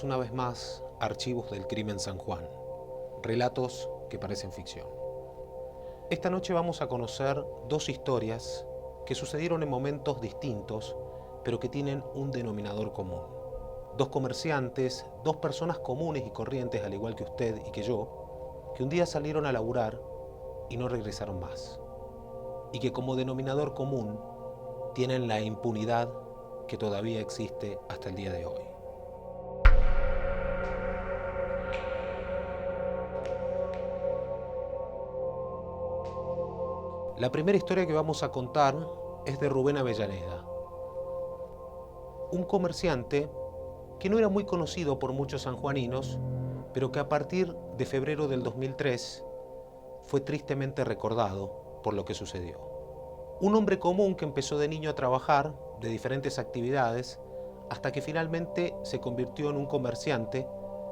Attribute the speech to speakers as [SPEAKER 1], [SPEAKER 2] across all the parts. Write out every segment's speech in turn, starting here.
[SPEAKER 1] una vez más Archivos del Crimen San Juan, relatos que parecen ficción. Esta noche vamos a conocer dos historias que sucedieron en momentos distintos, pero que tienen un denominador común. Dos comerciantes, dos personas comunes y corrientes, al igual que usted y que yo, que un día salieron a laburar y no regresaron más. Y que como denominador común tienen la impunidad que todavía existe hasta el día de hoy. La primera historia que vamos a contar es de Rubén Avellaneda, un comerciante que no era muy conocido por muchos sanjuaninos, pero que a partir de febrero del 2003 fue tristemente recordado por lo que sucedió. Un hombre común que empezó de niño a trabajar de diferentes actividades hasta que finalmente se convirtió en un comerciante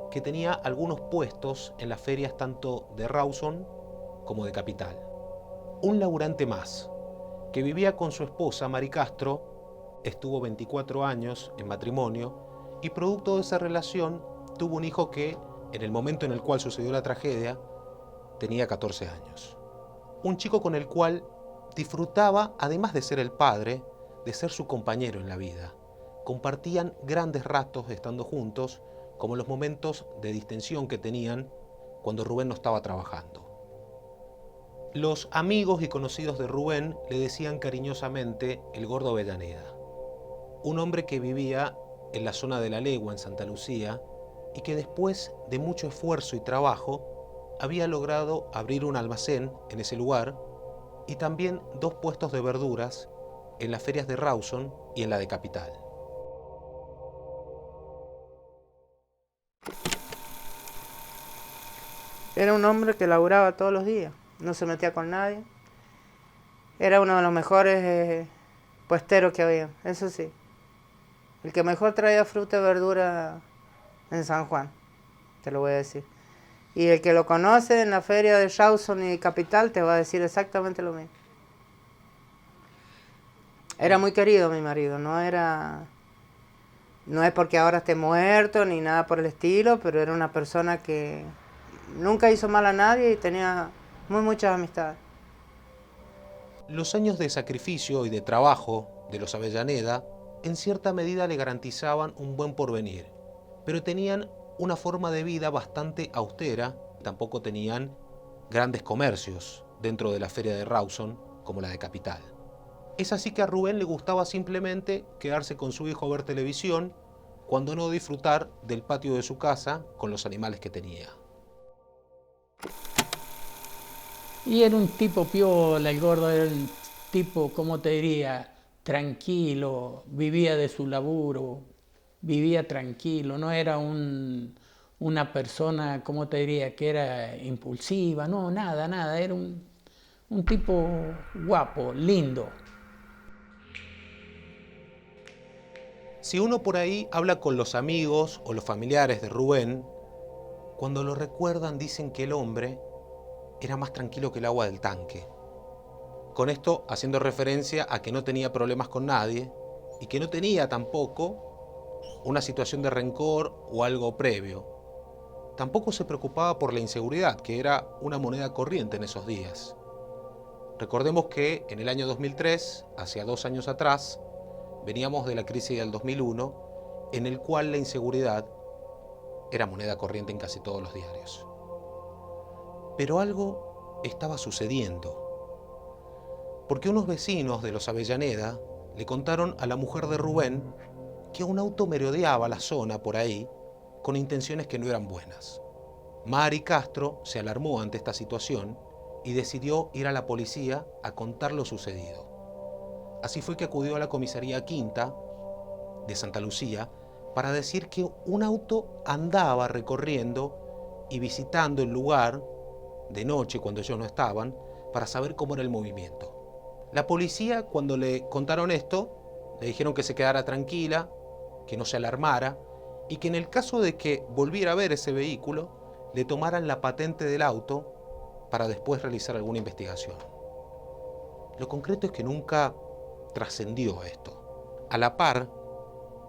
[SPEAKER 1] que tenía algunos puestos en las ferias tanto de Rawson como de Capital. Un laburante más, que vivía con su esposa Mari Castro, estuvo 24 años en matrimonio y producto de esa relación tuvo un hijo que, en el momento en el cual sucedió la tragedia, tenía 14 años. Un chico con el cual disfrutaba, además de ser el padre, de ser su compañero en la vida. Compartían grandes ratos estando juntos, como los momentos de distensión que tenían cuando Rubén no estaba trabajando. Los amigos y conocidos de Rubén le decían cariñosamente el Gordo Avellaneda, un hombre que vivía en la zona de La Legua, en Santa Lucía, y que después de mucho esfuerzo y trabajo había logrado abrir un almacén en ese lugar y también dos puestos de verduras en las ferias de Rawson y en la de Capital.
[SPEAKER 2] Era un hombre que laburaba todos los días, no se metía con nadie. Era uno de los mejores puesteros que había, eso sí. El que mejor traía fruta y verdura en San Juan, te lo voy a decir. Y el que lo conoce en la feria de Rawson y Capital te va a decir exactamente lo mismo. Era muy querido mi marido, no es porque ahora esté muerto ni nada por el estilo, pero era una persona que nunca hizo mal a nadie y tenía muchas amistades.
[SPEAKER 1] Los años de sacrificio y de trabajo de los Avellaneda en cierta medida le garantizaban un buen porvenir, pero tenían una forma de vida bastante austera, tampoco tenían grandes comercios dentro de la feria de Rawson como la de Capital. Es así que a Rubén le gustaba simplemente quedarse con su hijo a ver televisión, cuando no disfrutar del patio de su casa con los animales que tenía.
[SPEAKER 3] Y era un tipo piola, el Gordo era un tipo, ¿cómo te diría? Tranquilo, vivía de su laburo, vivía tranquilo, no era una persona, ¿cómo te diría? Que era impulsiva, no, nada, era un tipo guapo, lindo.
[SPEAKER 1] Si uno por ahí habla con los amigos o los familiares de Rubén, cuando lo recuerdan dicen que el hombre era más tranquilo que el agua del tanque. Con esto haciendo referencia a que no tenía problemas con nadie y que no tenía tampoco una situación de rencor o algo previo. Tampoco se preocupaba por la inseguridad, que era una moneda corriente en esos días. Recordemos que en el año 2003, hacia 2 años atrás, veníamos de la crisis del 2001, en el cual la inseguridad era moneda corriente en casi todos los diarios. Pero algo estaba sucediendo, porque unos vecinos de los Avellaneda le contaron a la mujer de Rubén que un auto merodeaba la zona por ahí con intenciones que no eran buenas. Mari Castro se alarmó ante esta situación y decidió ir a la policía a contar lo sucedido. Así fue que acudió a la comisaría quinta de Santa Lucía para decir que un auto andaba recorriendo y visitando el lugar de noche cuando ellos no estaban para saber cómo era el movimiento. La policía, cuando le contaron esto, le dijeron que se quedara tranquila, que no se alarmara y que en el caso de que volviera a ver ese vehículo, le tomaran la patente del auto para después realizar alguna investigación. Lo concreto es que nunca trascendió esto. A la par,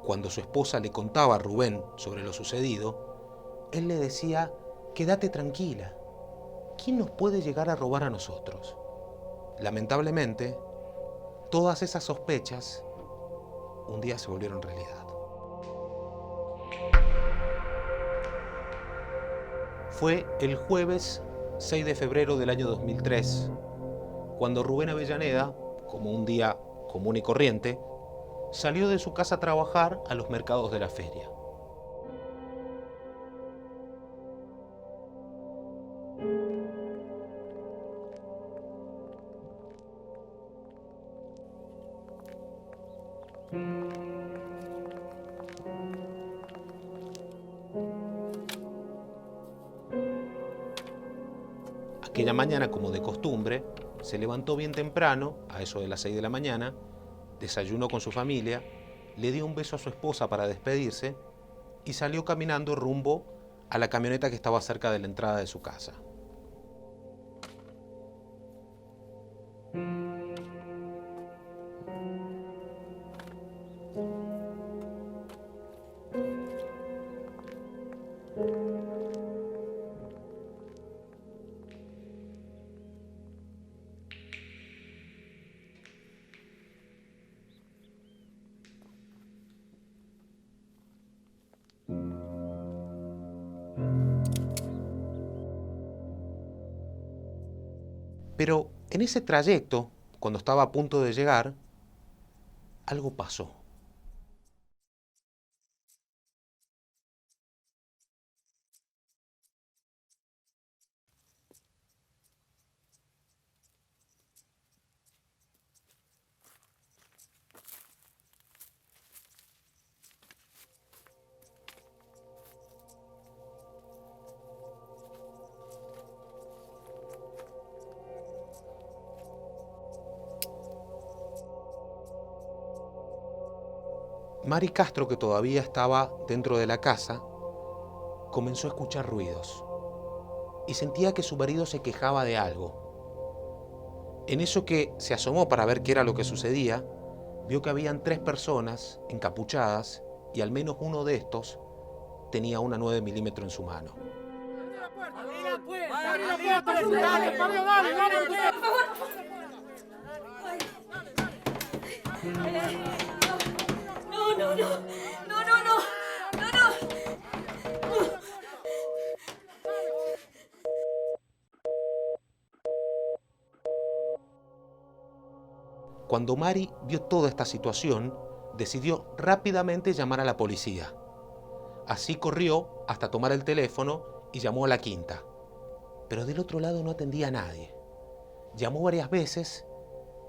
[SPEAKER 1] cuando su esposa le contaba a Rubén sobre lo sucedido, él le decía: quédate tranquila, ¿quién nos puede llegar a robar a nosotros? Lamentablemente, todas esas sospechas un día se volvieron realidad. Fue el jueves 6 de febrero del año 2003, cuando Rubén Avellaneda, como un día común y corriente, salió de su casa a trabajar a los mercados de la feria. Aquella mañana, como de costumbre, se levantó bien temprano, a eso de las 6 de la mañana, desayunó con su familia, le dio un beso a su esposa para despedirse y salió caminando rumbo a la camioneta que estaba cerca de la entrada de su casa. Pero en ese trayecto, cuando estaba a punto de llegar, algo pasó. Mari Castro, que todavía estaba dentro de la casa, comenzó a escuchar ruidos y sentía que su marido se quejaba de algo. En eso que se asomó para ver qué era lo que sucedía, vio que habían 3 personas encapuchadas y al menos uno de estos tenía una 9 milímetros en su mano. Cuando Mari vio toda esta situación, decidió rápidamente llamar a la policía. Así corrió hasta tomar el teléfono y llamó a la quinta. Pero del otro lado no atendía a nadie. Llamó varias veces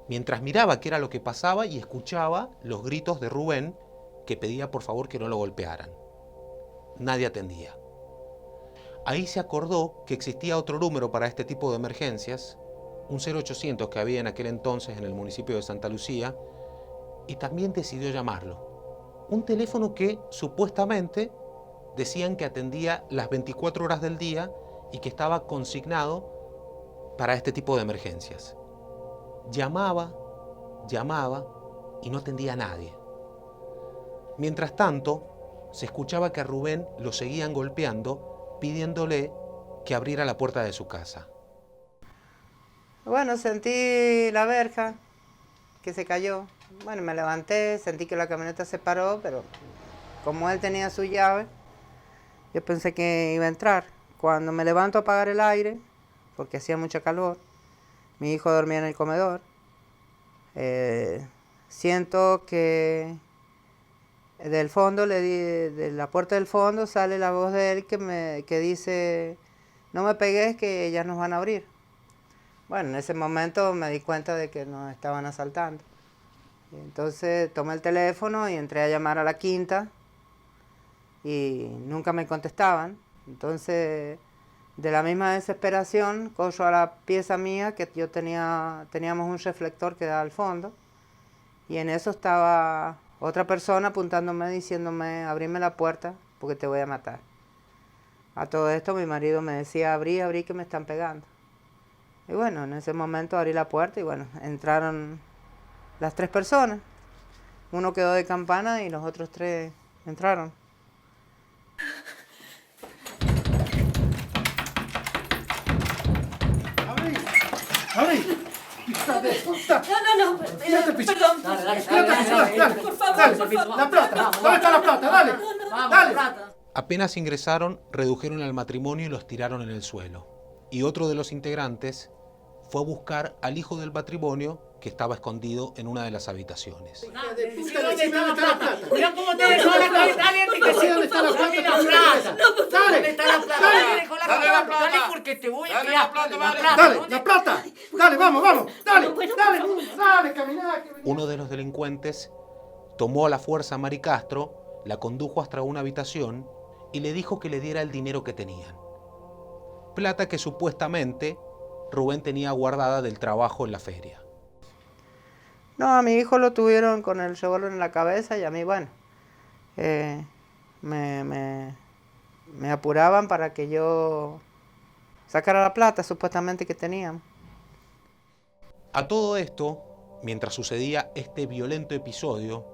[SPEAKER 1] mientras miraba qué era lo que pasaba y escuchaba los gritos de Rubén, que pedía por favor que no lo golpearan. Nadie atendía. Ahí se acordó que existía otro número para este tipo de emergencias, un 0800 que había en aquel entonces en el municipio de Santa Lucía, y también decidió llamarlo. Un teléfono que supuestamente decían que atendía las 24 horas del día y que estaba consignado para este tipo de emergencias. Llamaba y no atendía a nadie. Mientras tanto, se escuchaba que a Rubén lo seguían golpeando, pidiéndole que abriera la puerta de su casa.
[SPEAKER 2] Bueno, sentí la verja que se cayó. Bueno, me levanté, sentí que la camioneta se paró, pero como él tenía su llave, yo pensé que iba a entrar. Cuando me levanto a apagar el aire, porque hacía mucha calor, mi hijo dormía en el comedor, siento que del fondo, de la puerta del fondo, sale la voz de él que dice: no me pegues, que ya nos van a abrir. Bueno, en ese momento me di cuenta de que nos estaban asaltando. Entonces tomé el teléfono y entré a llamar a la quinta y nunca me contestaban. Entonces, de la misma desesperación, corro a la pieza mía, que teníamos un reflector que da al fondo, y en eso estaba otra persona apuntándome, diciéndome: abrime la puerta porque te voy a matar. A todo esto mi marido me decía: abrí, que me están pegando. Y bueno, en ese momento abrí la puerta y bueno, entraron las 3 personas. Uno quedó de campana y los otros 3 entraron.
[SPEAKER 4] ¡Abrí!
[SPEAKER 5] No, perdón.
[SPEAKER 4] Dale,
[SPEAKER 5] Por favor,
[SPEAKER 4] dale,
[SPEAKER 5] por favor.
[SPEAKER 4] la plata. ¿Dónde está la plata? Dale. Dale.
[SPEAKER 1] Apenas ingresaron, redujeron al matrimonio y los tiraron en el suelo. Y otro de los integrantes fue a buscar al hijo del matrimonio que estaba escondido en una de las habitaciones.
[SPEAKER 4] ¿Dónde está la plata?
[SPEAKER 6] Mirá cómo te dejó la plata. Dale,
[SPEAKER 4] ¿Dónde está la plata?
[SPEAKER 6] dale la plata.
[SPEAKER 4] Dale.
[SPEAKER 6] ¿Dónde está la plata?
[SPEAKER 4] Dale.
[SPEAKER 6] Dale, dejó la plata. Dale, porque te voy a
[SPEAKER 7] Dale
[SPEAKER 6] tirar
[SPEAKER 7] la plata,
[SPEAKER 6] la
[SPEAKER 7] vale.
[SPEAKER 6] plata.
[SPEAKER 4] Dale,
[SPEAKER 6] ¿Dónde
[SPEAKER 4] la plata. Dale, vamos. Dale, dale, caminá.
[SPEAKER 1] Uno de los delincuentes tomó a la fuerza a Mari Castro, la condujo hasta una habitación y le dijo que le diera el dinero que tenían. Plata que supuestamente Rubén tenía guardada del trabajo en la feria.
[SPEAKER 2] No, a mi hijo lo tuvieron con el revólver en la cabeza y a mí, bueno, me apuraban para que yo sacara la plata supuestamente que tenían.
[SPEAKER 1] A todo esto, mientras sucedía este violento episodio,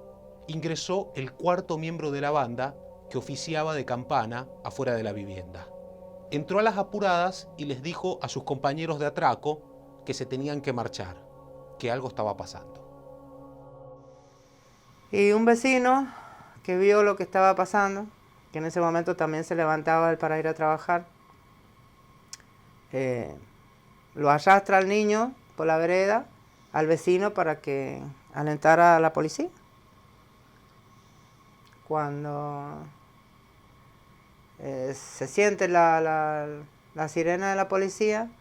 [SPEAKER 1] ingresó el cuarto miembro de la banda que oficiaba de campana afuera de la vivienda. Entró a las apuradas y les dijo a sus compañeros de atraco que se tenían que marchar, que algo estaba pasando.
[SPEAKER 2] Y un vecino que vio lo que estaba pasando, que en ese momento también se levantaba él para ir a trabajar, lo arrastra al niño por la vereda al vecino para que alentara a la policía. Cuando se siente la sirena de la policía,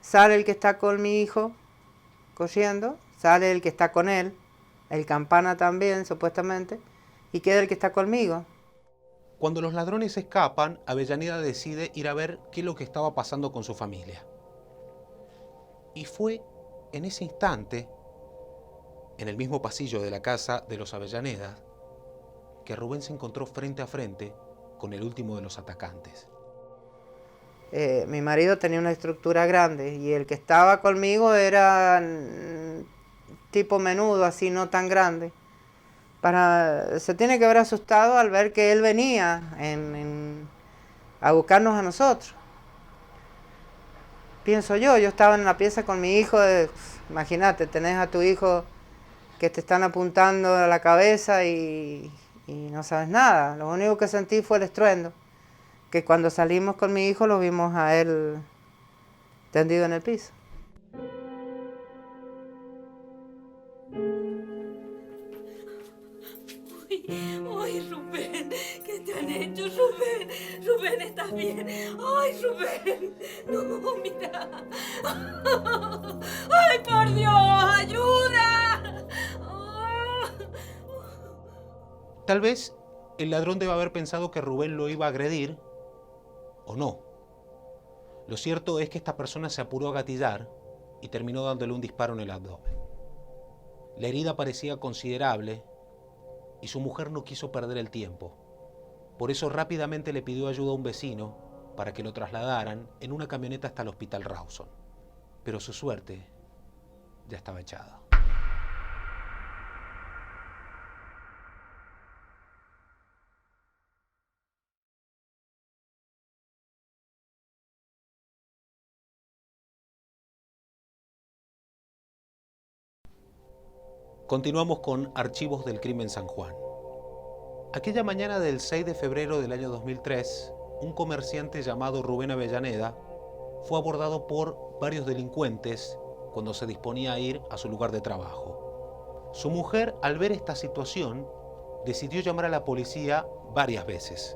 [SPEAKER 2] sale el que está con mi hijo corriendo, sale el que está con él, el campana también supuestamente, y queda el que está conmigo.
[SPEAKER 1] Cuando los ladrones escapan, Avellaneda decide ir a ver qué es lo que estaba pasando con su familia. Y fue en ese instante, en el mismo pasillo de la casa de los Avellaneda, que Rubén se encontró frente a frente con el último de los atacantes.
[SPEAKER 2] Mi marido tenía una estructura grande y el que estaba conmigo era tipo menudo, así no tan grande. Se tiene que haber asustado al ver que él venía a buscarnos a nosotros. Pienso yo estaba en la pieza con mi hijo, imagínate, tenés a tu hijo que te están apuntando a la cabeza y no sabes nada. Lo único que sentí fue el estruendo, que cuando salimos con mi hijo lo vimos a él tendido en el piso.
[SPEAKER 5] Ay, Rubén, ¿qué te han hecho, Rubén? Rubén, ¿estás bien? Ay, Rubén, no, mira. Ay, por Dios, ayuda.
[SPEAKER 1] Tal vez el ladrón debe haber pensado que Rubén lo iba a agredir, o no. Lo cierto es que esta persona se apuró a gatillar y terminó dándole un disparo en el abdomen. La herida parecía considerable y su mujer no quiso perder el tiempo. Por eso rápidamente le pidió ayuda a un vecino para que lo trasladaran en una camioneta hasta el hospital Rawson. Pero su suerte ya estaba echada. Continuamos con Archivos del Crimen San Juan. Aquella mañana del 6 de febrero del año 2003, un comerciante llamado Rubén Avellaneda fue abordado por varios delincuentes cuando se disponía a ir a su lugar de trabajo. Su mujer, al ver esta situación, decidió llamar a la policía varias veces,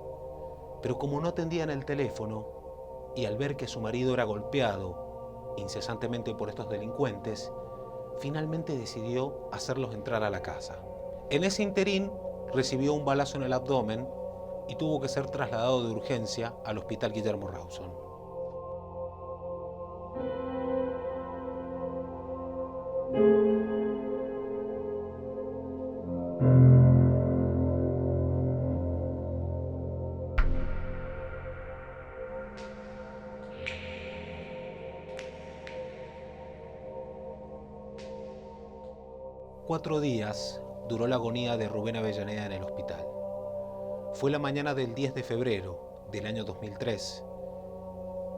[SPEAKER 1] pero como no atendían el teléfono y al ver que su marido era golpeado incesantemente por estos delincuentes, finalmente decidió hacerlos entrar a la casa. En ese interín recibió un balazo en el abdomen y tuvo que ser trasladado de urgencia al hospital Guillermo Rawson. Cuatro días duró la agonía de Rubén Avellaneda en el hospital. Fue la mañana del 10 de febrero del año 2003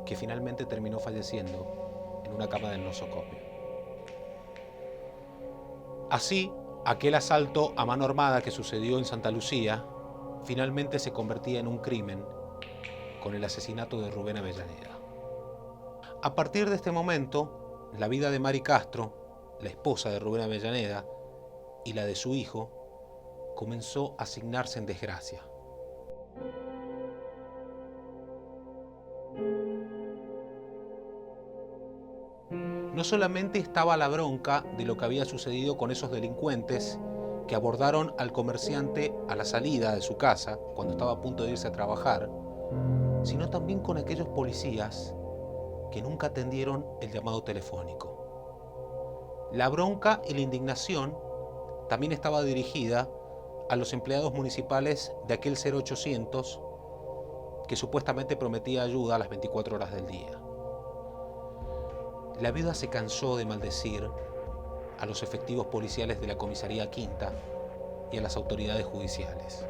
[SPEAKER 1] que finalmente terminó falleciendo en una cama del nosocomio. Así, aquel asalto a mano armada que sucedió en Santa Lucía finalmente se convertía en un crimen con el asesinato de Rubén Avellaneda. A partir de este momento, la vida de Mari Castro, la esposa de Rubén Avellaneda, y la de su hijo, comenzó a signarse en desgracia. No solamente estaba la bronca de lo que había sucedido con esos delincuentes que abordaron al comerciante a la salida de su casa cuando estaba a punto de irse a trabajar, sino también con aquellos policías que nunca atendieron el llamado telefónico. La bronca y la indignación también estaba dirigida a los empleados municipales de aquel 0800 que supuestamente prometía ayuda a las 24 horas del día. La viuda se cansó de maldecir a los efectivos policiales de la comisaría Quinta y a las autoridades judiciales.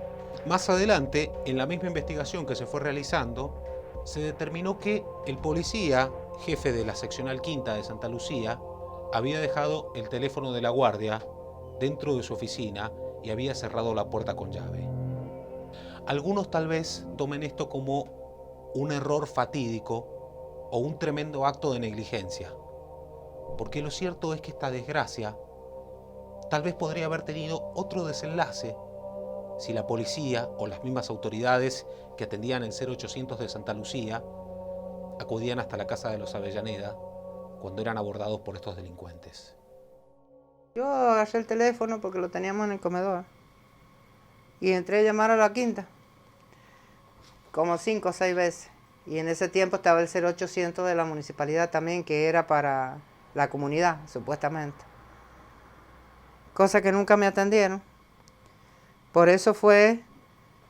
[SPEAKER 1] Más adelante, en la misma investigación que se fue realizando, se determinó que el policía, jefe de la seccional Quinta de Santa Lucía, había dejado el teléfono de la guardia dentro de su oficina y había cerrado la puerta con llave. Algunos tal vez tomen esto como un error fatídico o un tremendo acto de negligencia, porque lo cierto es que esta desgracia tal vez podría haber tenido otro desenlace si la policía o las mismas autoridades que atendían el 0800 de Santa Lucía acudían hasta la casa de los Avellaneda cuando eran abordados por estos delincuentes.
[SPEAKER 2] Yo agarré el teléfono porque lo teníamos en el comedor y entré a llamar a la Quinta como 5 o 6 veces. Y en ese tiempo estaba el 0800 de la municipalidad también, que era para la comunidad, supuestamente. Cosa que nunca me atendieron. Por eso fue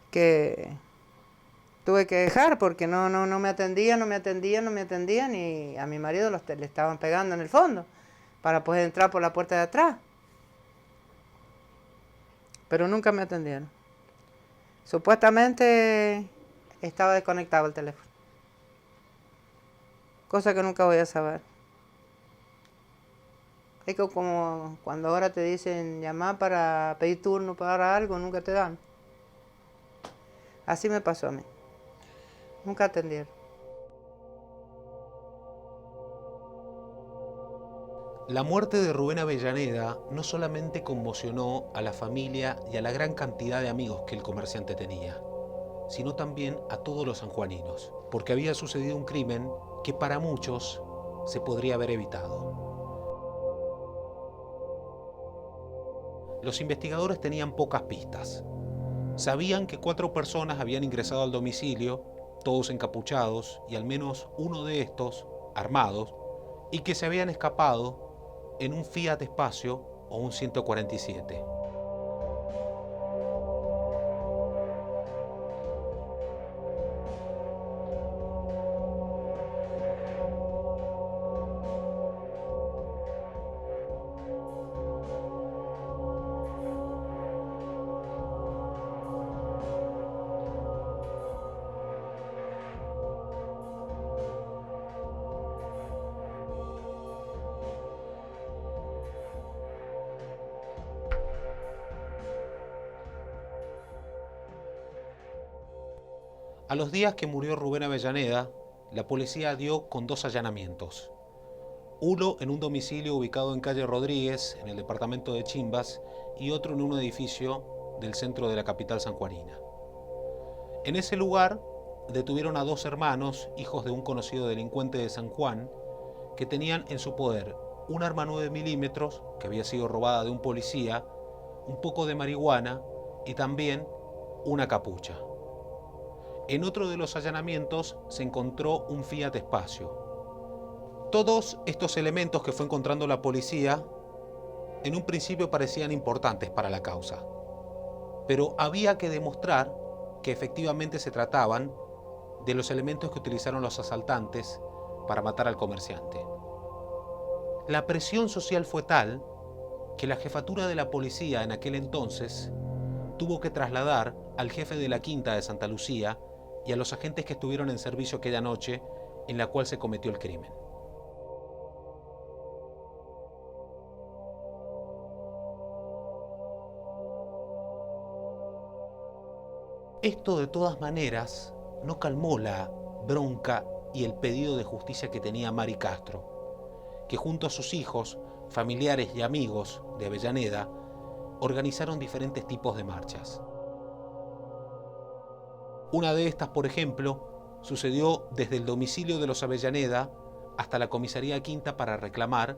[SPEAKER 2] que tuve que dejar, porque no me atendían, y a mi marido le estaban pegando en el fondo para poder entrar por la puerta de atrás. Pero nunca me atendieron. Supuestamente estaba desconectado el teléfono. Cosa que nunca voy a saber. Es como cuando ahora te dicen llamar para pedir turno para algo, nunca te dan. Así me pasó a mí. Nunca atendieron.
[SPEAKER 1] La muerte de Rubén Avellaneda no solamente conmocionó a la familia y a la gran cantidad de amigos que el comerciante tenía, sino también a todos los sanjuaninos, porque había sucedido un crimen que para muchos se podría haber evitado. Los investigadores tenían pocas pistas. Sabían que 4 personas habían ingresado al domicilio, todos encapuchados, y al menos uno de estos, armados, y que se habían escapado en un Fiat Espacio o un 147. A los días que murió Rubén Avellaneda, la policía dio con 2 allanamientos. Uno en un domicilio ubicado en calle Rodríguez, en el departamento de Chimbas, y otro en un edificio del centro de la capital sanjuanina. En ese lugar detuvieron a 2 hermanos, hijos de un conocido delincuente de San Juan, que tenían en su poder un arma 9 milímetros que había sido robada de un policía, un poco de marihuana y también una capucha. En otro de los allanamientos se encontró un Fiat Espacio. Todos estos elementos que fue encontrando la policía en un principio parecían importantes para la causa, pero había que demostrar que efectivamente se trataban de los elementos que utilizaron los asaltantes para matar al comerciante. La presión social fue tal que la jefatura de la policía en aquel entonces tuvo que trasladar al jefe de la quinta de Santa Lucía y a los agentes que estuvieron en servicio aquella noche en la cual se cometió el crimen. Esto de todas maneras no calmó la bronca y el pedido de justicia que tenía Mari Castro, que junto a sus hijos, familiares y amigos de Avellaneda organizaron diferentes tipos de marchas. Una de estas, por ejemplo, sucedió desde el domicilio de los Avellaneda hasta la comisaría quinta para reclamar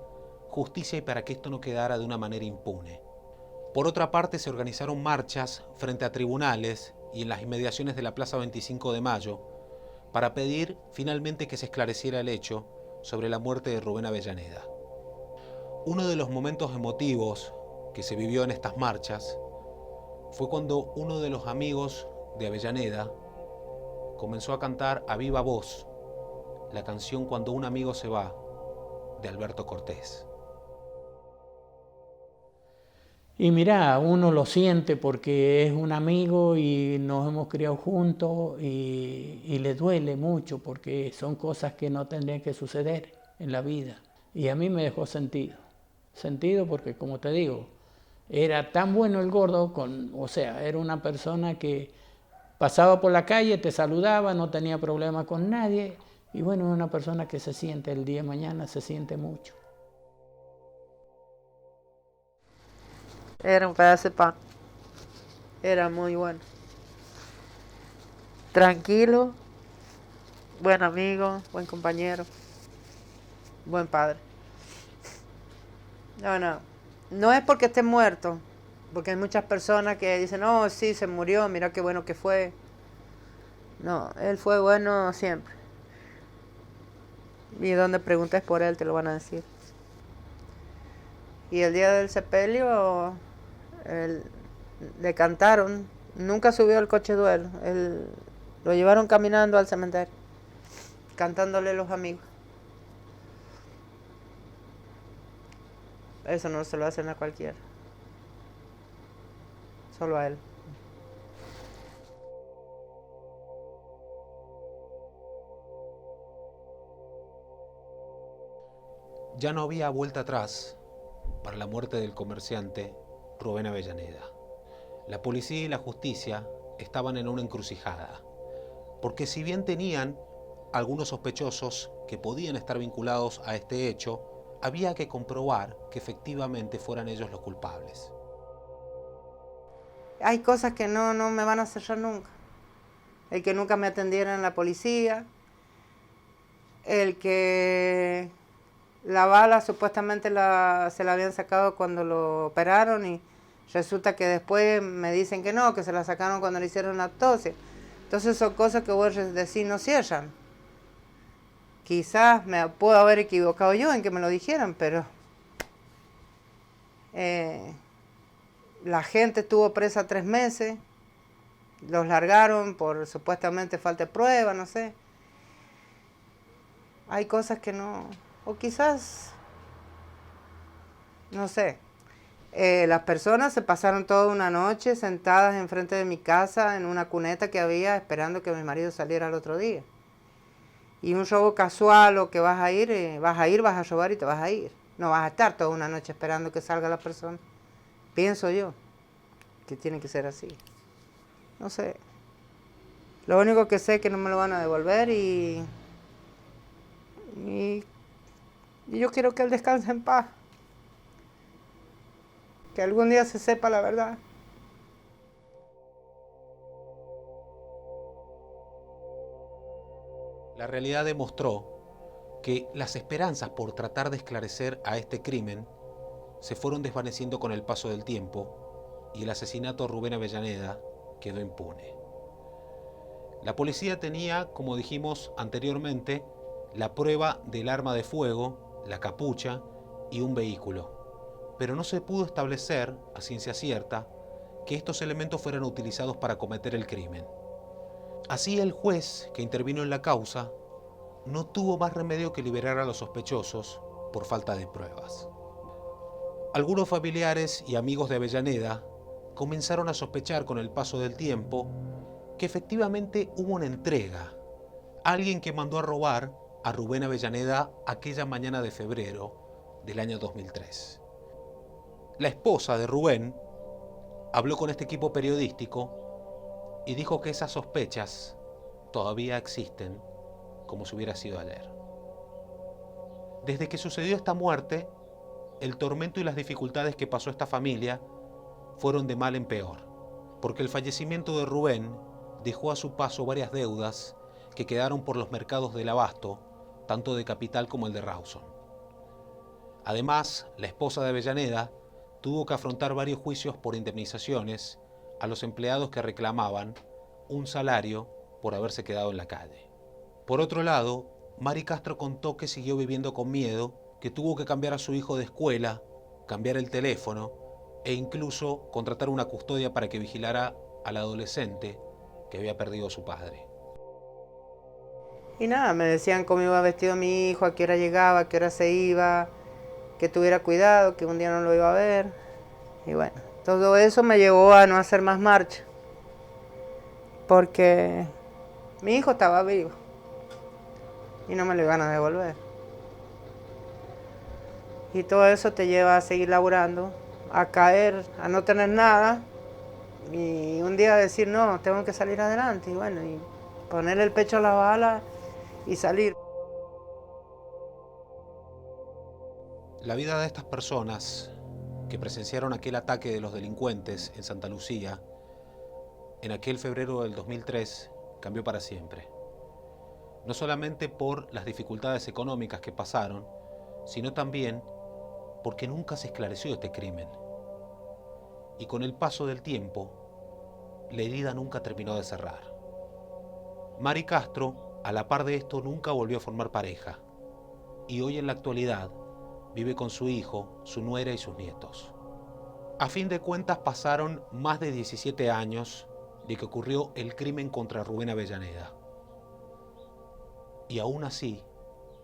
[SPEAKER 1] justicia y para que esto no quedara de una manera impune. Por otra parte, se organizaron marchas frente a tribunales y en las inmediaciones de la Plaza 25 de Mayo para pedir finalmente que se esclareciera el hecho sobre la muerte de Rubén Avellaneda. Uno de los momentos emotivos que se vivió en estas marchas fue cuando uno de los amigos de Avellaneda comenzó a cantar a viva voz la canción Cuando un amigo se va, de Alberto Cortés.
[SPEAKER 3] Y mirá, uno lo siente porque es un amigo y nos hemos criado juntos y le duele mucho porque son cosas que no tendrían que suceder en la vida. Y a mí me dejó sentido porque, como te digo, era tan bueno el gordo, era una persona que pasaba por la calle, te saludaba, no tenía problema con nadie. Y bueno, es una persona que se siente el día de mañana, se siente mucho.
[SPEAKER 2] Era un pedazo de pan. Era muy bueno. Tranquilo, buen amigo, buen compañero, buen padre. No es porque esté muerto, porque hay muchas personas que dicen, no, sí, se murió, mira qué bueno que fue. No, él fue bueno siempre. Y donde preguntes por él te lo van a decir. Y el día del sepelio le cantaron, nunca subió al coche duelo, lo llevaron caminando al cementerio, cantándole los amigos. Eso no se lo hacen a cualquiera, solo a él.
[SPEAKER 1] Ya no había vuelta atrás para la muerte del comerciante Rubén Avellaneda. La policía y la justicia estaban en una encrucijada, porque si bien tenían algunos sospechosos que podían estar vinculados a este hecho, había que comprobar que efectivamente fueran ellos los culpables.
[SPEAKER 2] Hay cosas que no me van a cerrar nunca. El que nunca me atendiera en la policía, el que la bala supuestamente se la habían sacado cuando lo operaron y resulta que después me dicen que no, que se la sacaron cuando le hicieron la autopsia. Entonces son cosas que vos decís no cierran. Quizás me puedo haber equivocado yo en que me lo dijeran, pero la gente estuvo presa 3 meses, los largaron por supuestamente falta de prueba, no sé. Hay cosas que no, o quizás, no sé. Las personas se pasaron toda una noche sentadas enfrente de mi casa en una cuneta que había esperando que mi marido saliera al otro día. Y un robo casual o que vas a ir, vas a robar y te vas a ir. No vas a estar toda una noche esperando que salga la persona. Pienso yo que tiene que ser así. No sé. Lo único que sé es que no me lo van a devolver y yo quiero que él descanse en paz. Que algún día se sepa la verdad.
[SPEAKER 1] La realidad demostró que las esperanzas por tratar de esclarecer a este crimen se fueron desvaneciendo con el paso del tiempo y el asesinato de Rubén Avellaneda quedó impune. La policía tenía, como dijimos anteriormente, la prueba del arma de fuego, la capucha y un vehículo, pero no se pudo establecer a ciencia cierta que estos elementos fueran utilizados para cometer el crimen. Así el juez que intervino en la causa no tuvo más remedio que liberar a los sospechosos por falta de pruebas. Algunos familiares y amigos de Avellaneda comenzaron a sospechar con el paso del tiempo que efectivamente hubo una entrega. Alguien que mandó a robar a Rubén Avellaneda aquella mañana de febrero del año 2003. La esposa de Rubén habló con este equipo periodístico y dijo que esas sospechas todavía existen como si hubiera sido ayer. Desde que sucedió esta muerte, el tormento y las dificultades que pasó esta familia fueron de mal en peor, porque el fallecimiento de Rubén dejó a su paso varias deudas que quedaron por los mercados del abasto, tanto de Capital como el de Rawson. Además, la esposa de Avellaneda tuvo que afrontar varios juicios por indemnizaciones a los empleados que reclamaban un salario por haberse quedado en la calle. Por otro lado, Mari Castro contó que siguió viviendo con miedo, que tuvo que cambiar a su hijo de escuela, cambiar el teléfono e incluso contratar una custodia para que vigilara al adolescente que había perdido a su padre.
[SPEAKER 2] Y nada, me decían cómo iba vestido mi hijo, a qué hora llegaba, a qué hora se iba, que tuviera cuidado, que un día no lo iba a ver. Y bueno, todo eso me llevó a no hacer más marcha, porque mi hijo estaba vivo y no me lo iban a devolver. Y todo eso te lleva a seguir laburando, a caer, a no tener nada, y un día decir, no, tengo que salir adelante, y bueno, y poner el pecho a la bala y salir.
[SPEAKER 1] La vida de estas personas que presenciaron aquel ataque de los delincuentes en Santa Lucía, en aquel febrero del 2003, cambió para siempre. No solamente por las dificultades económicas que pasaron, sino también porque nunca se esclareció este crimen. Y con el paso del tiempo, la herida nunca terminó de cerrar. Mari Castro, a la par de esto, nunca volvió a formar pareja. Y hoy en la actualidad vive con su hijo, su nuera y sus nietos. A fin de cuentas pasaron más de 17 años de que ocurrió el crimen contra Rubén Avellaneda. Y aún así,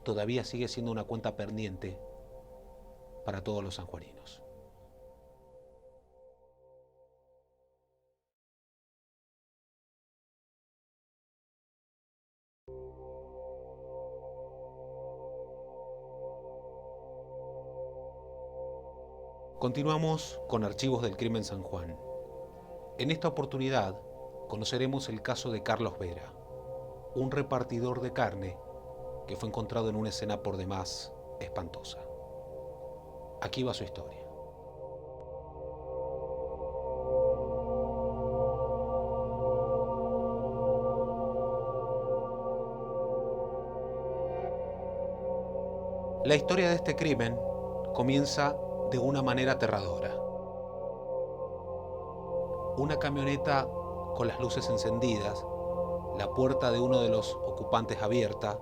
[SPEAKER 1] todavía sigue siendo una cuenta pendiente para todos los sanjuaninos. Continuamos con Archivos del Crimen San Juan. En esta oportunidad conoceremos el caso de Carlos Vera, un repartidor de carne que fue encontrado en una escena por demás espantosa. Aquí va su historia. La historia de este crimen comienza de una manera aterradora. Una camioneta con las luces encendidas, la puerta de uno de los ocupantes abierta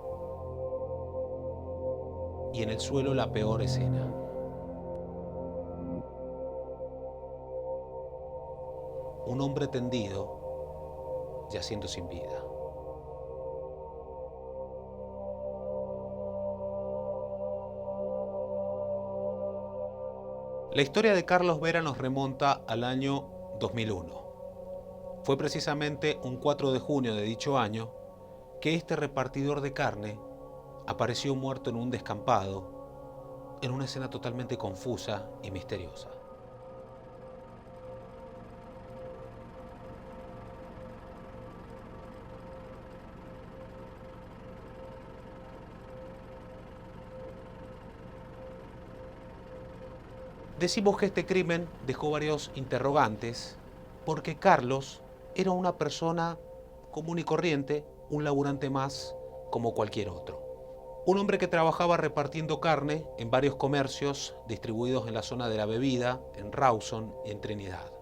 [SPEAKER 1] y en el suelo la peor escena. Un hombre tendido, yaciendo sin vida. La historia de Carlos Vera nos remonta al año 2001. Fue precisamente un 4 de junio de dicho año que este repartidor de carne apareció muerto en un descampado, en una escena totalmente confusa y misteriosa. Decimos que este crimen dejó varios interrogantes porque Carlos era una persona común y corriente, un laburante más como cualquier otro. Un hombre que trabajaba repartiendo carne en varios comercios distribuidos en la zona de la Bebida, en Rawson y en Trinidad.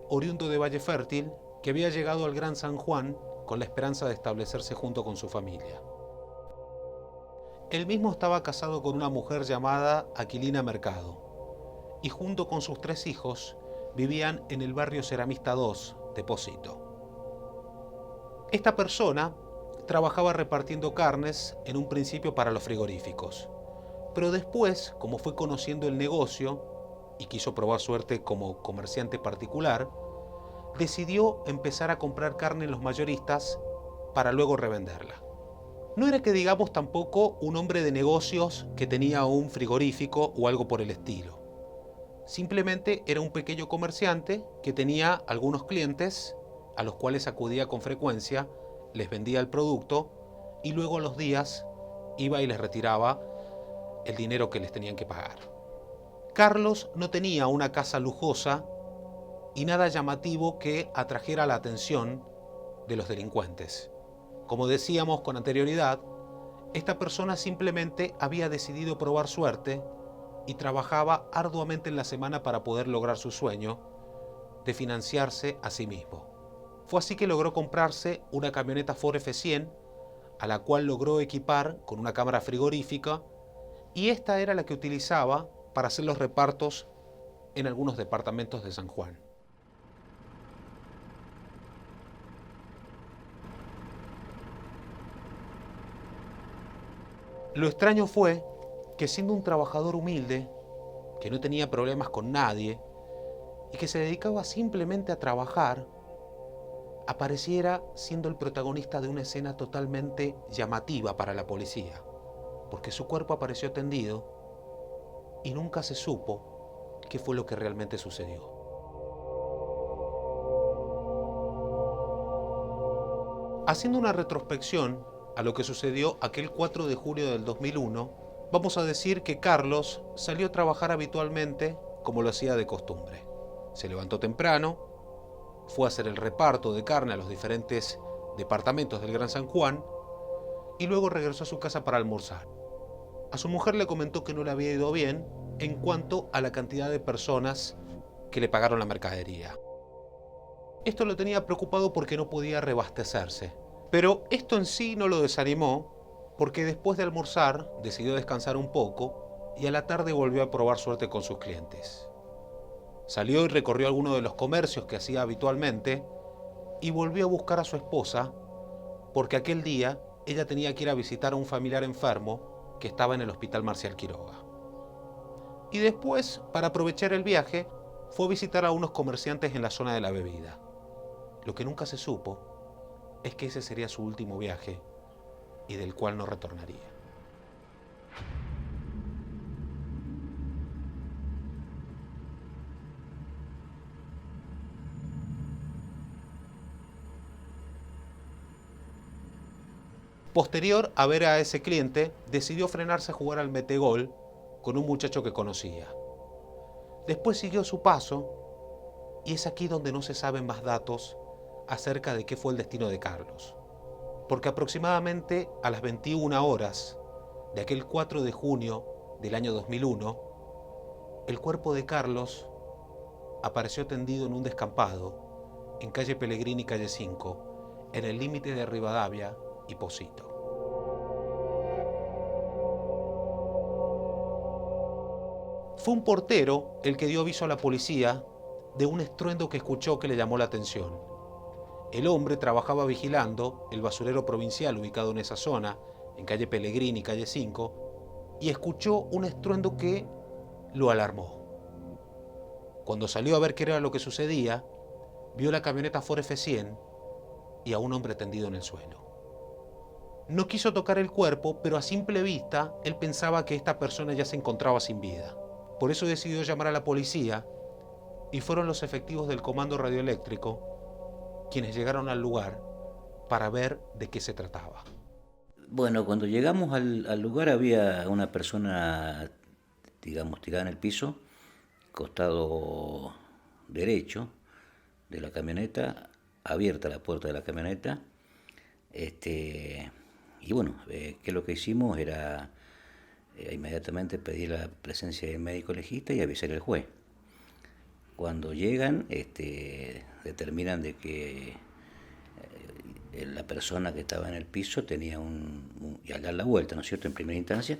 [SPEAKER 1] Oriundo de Valle Fértil, que había llegado al Gran San Juan con la esperanza de establecerse junto con su familia. Él mismo estaba casado con una mujer llamada Aquilina Mercado y junto con sus 3 hijos vivían en el barrio Ceramista 2 de Pocito. Esta persona trabajaba repartiendo carnes en un principio para los frigoríficos, pero después, como fue conociendo el negocio, y quiso probar suerte como comerciante particular, decidió empezar a comprar carne en los mayoristas para luego revenderla. No era que digamos tampoco un hombre de negocios que tenía un frigorífico o algo por el estilo. Simplemente era un pequeño comerciante que tenía algunos clientes a los cuales acudía con frecuencia, les vendía el producto y luego a los días iba y les retiraba el dinero que les tenían que pagar. Carlos no tenía una casa lujosa y nada llamativo que atrajera la atención de los delincuentes. Como decíamos con anterioridad, esta persona simplemente había decidido probar suerte y trabajaba arduamente en la semana para poder lograr su sueño de financiarse a sí mismo. Fue así que logró comprarse una camioneta Ford F100, a la cual logró equipar con una cámara frigorífica, y esta era la que utilizaba para hacer los repartos en algunos departamentos de San Juan. Lo extraño fue que, siendo un trabajador humilde, que no tenía problemas con nadie y que se dedicaba simplemente a trabajar, apareciera siendo el protagonista de una escena totalmente llamativa para la policía, porque su cuerpo apareció tendido y nunca se supo qué fue lo que realmente sucedió. Haciendo una retrospección a lo que sucedió aquel 4 de julio del 2001, vamos a decir que Carlos salió a trabajar habitualmente como lo hacía de costumbre. Se levantó temprano, fue a hacer el reparto de carne a los diferentes departamentos del Gran San Juan y luego regresó a su casa para almorzar. A su mujer le comentó que no le había ido bien en cuanto a la cantidad de personas que le pagaron la mercadería. Esto lo tenía preocupado porque no podía reabastecerse. Pero esto en sí no lo desanimó, porque después de almorzar decidió descansar un poco y a la tarde volvió a probar suerte con sus clientes. Salió y recorrió algunos de los comercios que hacía habitualmente y volvió a buscar a su esposa, porque aquel día ella tenía que ir a visitar a un familiar enfermo que estaba en el Hospital Marcial Quiroga. Y después, para aprovechar el viaje, fue a visitar a unos comerciantes en la zona de la bebida. Lo que nunca se supo es que ese sería su último viaje y del cual no retornaría. Posterior a ver a ese cliente, decidió frenarse a jugar al metegol con un muchacho que conocía. Después siguió su paso y es aquí donde no se saben más datos acerca de qué fue el destino de Carlos. Porque aproximadamente a las 21 horas de aquel 4 de junio del año 2001, el cuerpo de Carlos apareció tendido en un descampado en calle Pellegrini, calle 5, en el límite de Rivadavia y Pocito. Fue un portero el que dio aviso a la policía de un estruendo que escuchó que le llamó la atención. El hombre trabajaba vigilando el basurero provincial ubicado en esa zona, en calle Pellegrini, calle 5, y escuchó un estruendo que lo alarmó. Cuando salió a ver qué era lo que sucedía, vio la camioneta Ford F100 y a un hombre tendido en el suelo. No quiso tocar el cuerpo, pero a simple vista él pensaba que esta persona ya se encontraba sin vida. Por eso decidió llamar a la policía y fueron los efectivos del Comando Radioeléctrico quienes llegaron al lugar para ver de qué se trataba.
[SPEAKER 7] Bueno, cuando llegamos al lugar había una persona, digamos, tirada en el piso, costado derecho de la camioneta, abierta la puerta de la camioneta. Y bueno, que lo que hicimos era inmediatamente pedir la presencia del médico legista y avisar al juez. Cuando llegan, determinan de que la persona que estaba en el piso tenía y al dar la vuelta, ¿no es cierto?, en primera instancia,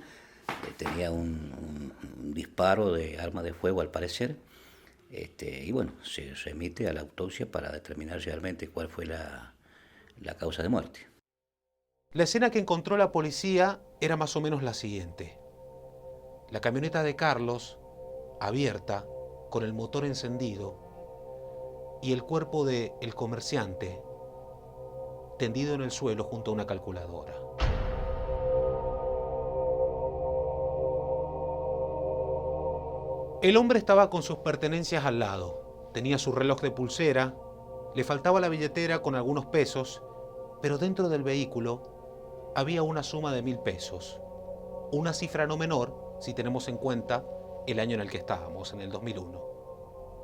[SPEAKER 7] tenía un disparo de arma de fuego al parecer, y bueno, se remite a la autopsia para determinar realmente cuál fue la causa de muerte.
[SPEAKER 1] La escena que encontró la policía era más o menos la siguiente. La camioneta de Carlos, abierta, con el motor encendido y el cuerpo de el comerciante tendido en el suelo junto a una calculadora. El hombre estaba con sus pertenencias al lado. Tenía su reloj de pulsera, le faltaba la billetera con algunos pesos, pero dentro del vehículo había una suma de 1.000 pesos. Una cifra no menor si tenemos en cuenta el año en el que estábamos, en el 2001.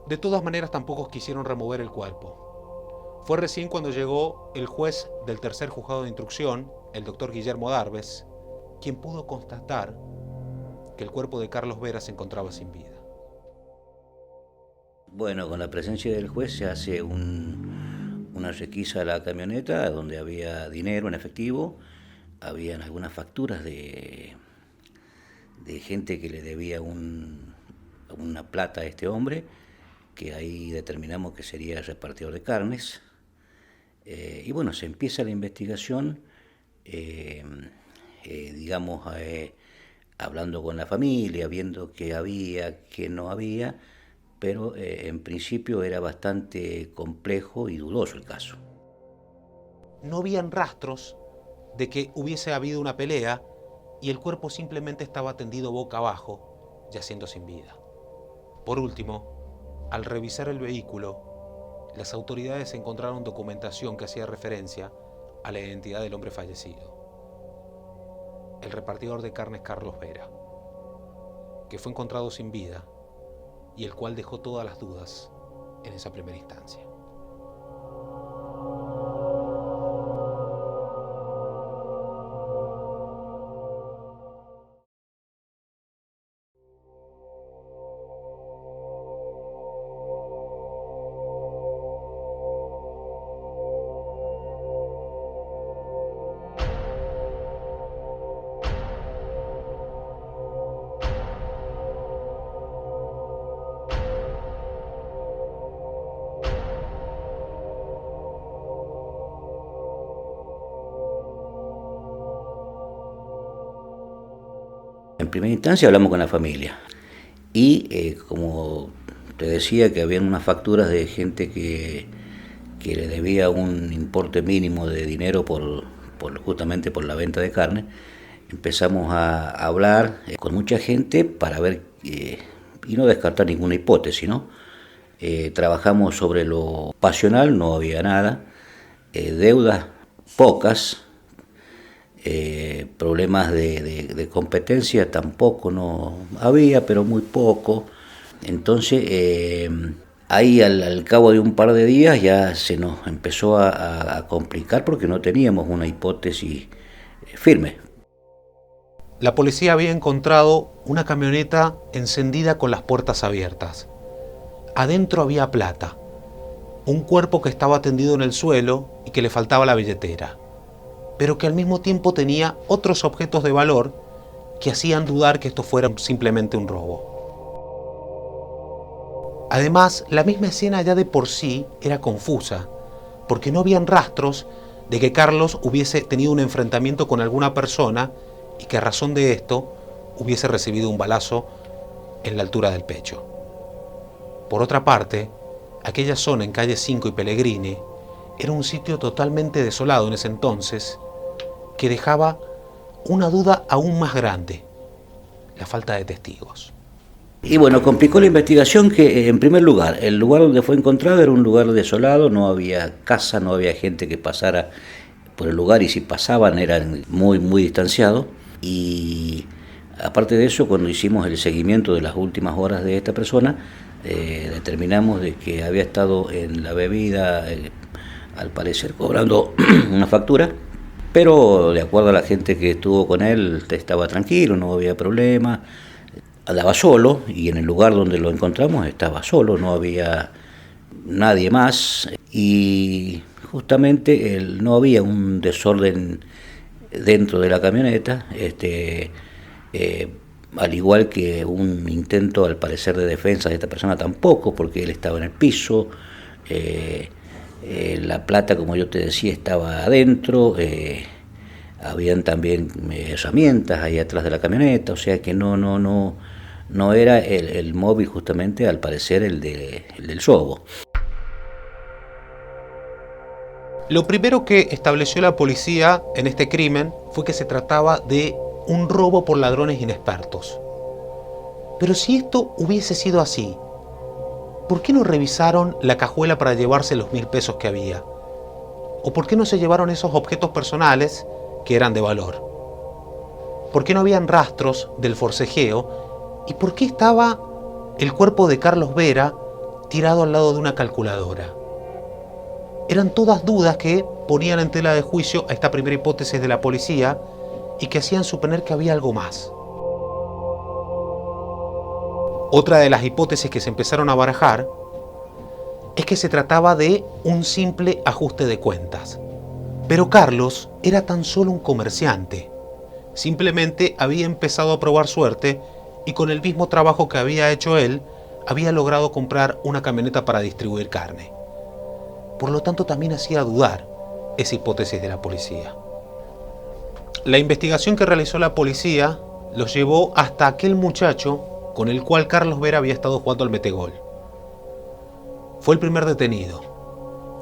[SPEAKER 1] De todas maneras, tampoco quisieron remover el cuerpo. Fue recién cuando llegó el juez del tercer juzgado de instrucción, el doctor Guillermo Darves, quien pudo constatar que el cuerpo de Carlos Vera se encontraba sin vida.
[SPEAKER 7] Bueno, con la presencia del juez se hace una requisa a la camioneta donde había dinero en efectivo, habían algunas facturas de gente que le debía una plata a este hombre, que ahí determinamos que sería repartidor de carnes. Y bueno, se empieza la investigación, hablando con la familia, viendo qué había, qué no había, pero en principio era bastante complejo y dudoso el caso.
[SPEAKER 1] No habían rastros de que hubiese habido una pelea y el cuerpo simplemente estaba tendido boca abajo, yaciendo sin vida. Por último, al revisar el vehículo, las autoridades encontraron documentación que hacía referencia a la identidad del hombre fallecido, el repartidor de carnes Carlos Vera, que fue encontrado sin vida y el cual dejó todas las dudas en esa primera instancia.
[SPEAKER 7] En primera instancia hablamos con la familia y como te decía que habían unas facturas de gente que le debía un importe mínimo de dinero justamente por la venta de carne, empezamos a hablar con mucha gente para ver y no descartar ninguna hipótesis, ¿no? Trabajamos sobre lo pasional, no había nada, deudas pocas, problemas de competencia tampoco no había, pero muy poco. Entonces ahí al cabo de un par de días ya se nos empezó a complicar porque no teníamos una hipótesis firme.
[SPEAKER 1] La policía había encontrado una camioneta encendida con las puertas abiertas. Adentro había plata, un cuerpo que estaba tendido en el suelo y que le faltaba la billetera, pero que al mismo tiempo tenía otros objetos de valor que hacían dudar que esto fuera simplemente un robo. Además, la misma escena ya de por sí era confusa, porque no habían rastros de que Carlos hubiese tenido un enfrentamiento con alguna persona y que a razón de esto hubiese recibido un balazo en la altura del pecho. Por otra parte, aquella zona en calle 5 y Pellegrini era un sitio totalmente desolado en ese entonces, que dejaba una duda aún más grande: la falta de testigos.
[SPEAKER 7] Y bueno, complicó la investigación que, en primer lugar, el lugar donde fue encontrado era un lugar desolado, no había casa, no había gente que pasara por el lugar, y si pasaban eran muy, muy distanciados. Y aparte de eso, cuando hicimos el seguimiento de las últimas horas de esta persona, determinamos de que había estado en la bebida, al parecer cobrando una factura, pero de acuerdo a la gente que estuvo con él, estaba tranquilo, no había problema, andaba solo, y en el lugar donde lo encontramos estaba solo, no había nadie más, y justamente no había un desorden dentro de la camioneta, al igual que un intento al parecer de defensa de esta persona tampoco, porque él estaba en el piso, la plata, como yo te decía, estaba adentro, habían también herramientas ahí atrás de la camioneta, o sea que no no era el móvil justamente, al parecer, el del robo.
[SPEAKER 1] Lo primero que estableció la policía en este crimen fue que se trataba de un robo por ladrones inexpertos. Pero si esto hubiese sido así, ¿por qué no revisaron la cajuela para llevarse los 1.000 pesos que había? ¿O por qué no se llevaron esos objetos personales que eran de valor? ¿Por qué no habían rastros del forcejeo? ¿Y por qué estaba el cuerpo de Carlos Vera tirado al lado de una calculadora? Eran todas dudas que ponían en tela de juicio a esta primera hipótesis de la policía y que hacían suponer que había algo más. Otra de las hipótesis que se empezaron a barajar es que se trataba de un simple ajuste de cuentas. Pero Carlos era tan solo un comerciante. Simplemente había empezado a probar suerte y con el mismo trabajo que había hecho él, había logrado comprar una camioneta para distribuir carne. Por lo tanto, también hacía dudar esa hipótesis de la policía. La investigación que realizó la policía los llevó hasta aquel muchacho con el cual Carlos Vera había estado jugando al metegol. Fue el primer detenido.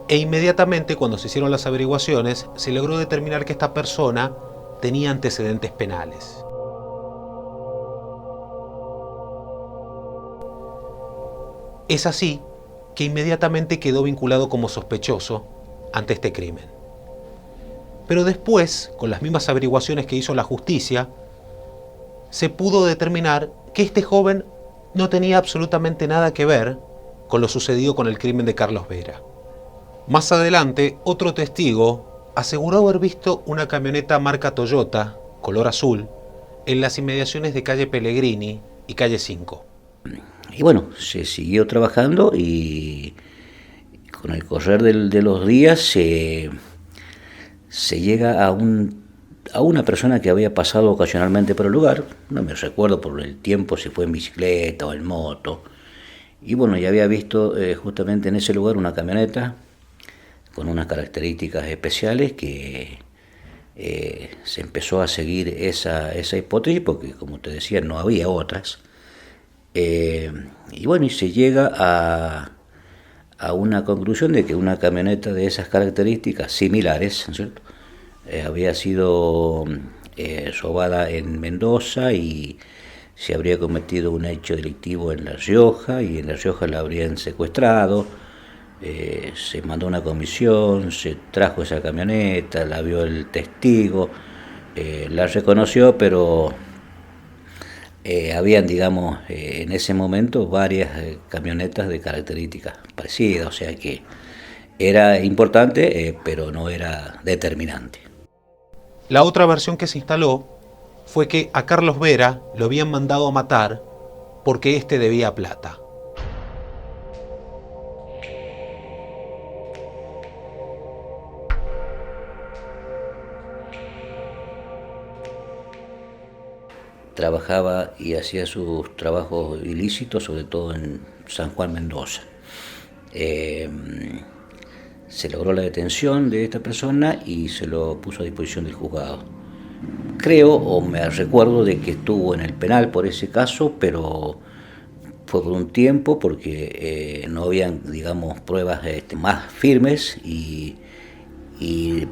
[SPEAKER 1] E inmediatamente, cuando se hicieron las averiguaciones, se logró determinar que esta persona tenía antecedentes penales. Es así que inmediatamente quedó vinculado como sospechoso ante este crimen. Pero después, con las mismas averiguaciones que hizo la justicia, se pudo determinar que este joven no tenía absolutamente nada que ver con lo sucedido con el crimen de Carlos Vera. Más adelante, otro testigo aseguró haber visto una camioneta marca Toyota, color azul, en las inmediaciones de calle Pellegrini y calle 5.
[SPEAKER 7] Y bueno, se siguió trabajando y con el correr de los días se llega a una persona que había pasado ocasionalmente por el lugar. No me recuerdo por el tiempo si fue en bicicleta o en moto. Y bueno, ya había visto justamente en ese lugar una camioneta con unas características especiales que se empezó a seguir esa hipótesis porque, como te decía, no había otras. Y bueno, y se llega a una conclusión de que una camioneta de esas características similares, ¿no es cierto?, había sido robada en Mendoza y se habría cometido un hecho delictivo en La Rioja y en La Rioja la habrían secuestrado. Se mandó una comisión, se trajo esa camioneta, la vio el testigo, la reconoció, pero habían, digamos, en ese momento varias camionetas de características parecidas, o sea que era importante, pero no era determinante.
[SPEAKER 1] La otra versión que se instaló fue que a Carlos Vera lo habían mandado a matar porque éste debía plata.
[SPEAKER 7] Trabajaba y hacía sus trabajos ilícitos, sobre todo en San Juan, Mendoza. Se logró la detención de esta persona y se lo puso a disposición del juzgado. Creo, o me recuerdo, de que estuvo en el penal por ese caso, pero fue por un tiempo porque no habían, digamos, pruebas más firmes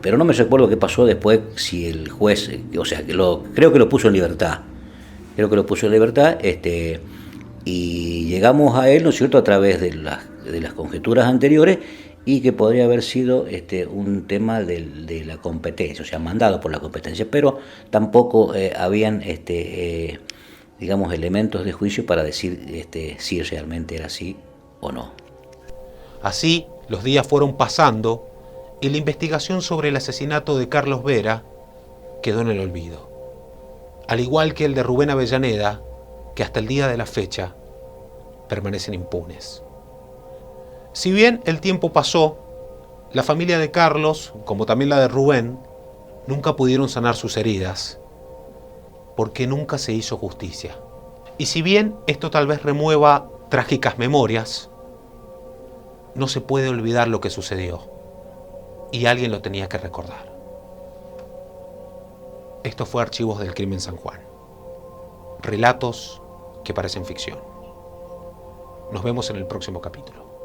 [SPEAKER 7] pero no me recuerdo qué pasó después, si el juez, o sea, creo que lo puso en libertad. Y llegamos a él, ¿no es cierto?, a través de las conjeturas anteriores, y que podría haber sido un tema de la competencia, o sea, mandado por la competencia, pero tampoco habían, digamos, elementos de juicio para decir si realmente era así o no.
[SPEAKER 1] Así, los días fueron pasando y la investigación sobre el asesinato de Carlos Vera quedó en el olvido. Al igual que el de Rubén Avellaneda, que hasta el día de la fecha permanecen impunes. Si bien el tiempo pasó, la familia de Carlos, como también la de Rubén, nunca pudieron sanar sus heridas, porque nunca se hizo justicia. Y si bien esto tal vez remueva trágicas memorias, no se puede olvidar lo que sucedió, y alguien lo tenía que recordar. Esto fue Archivos del Crimen San Juan. Relatos que parecen ficción. Nos vemos en el próximo capítulo.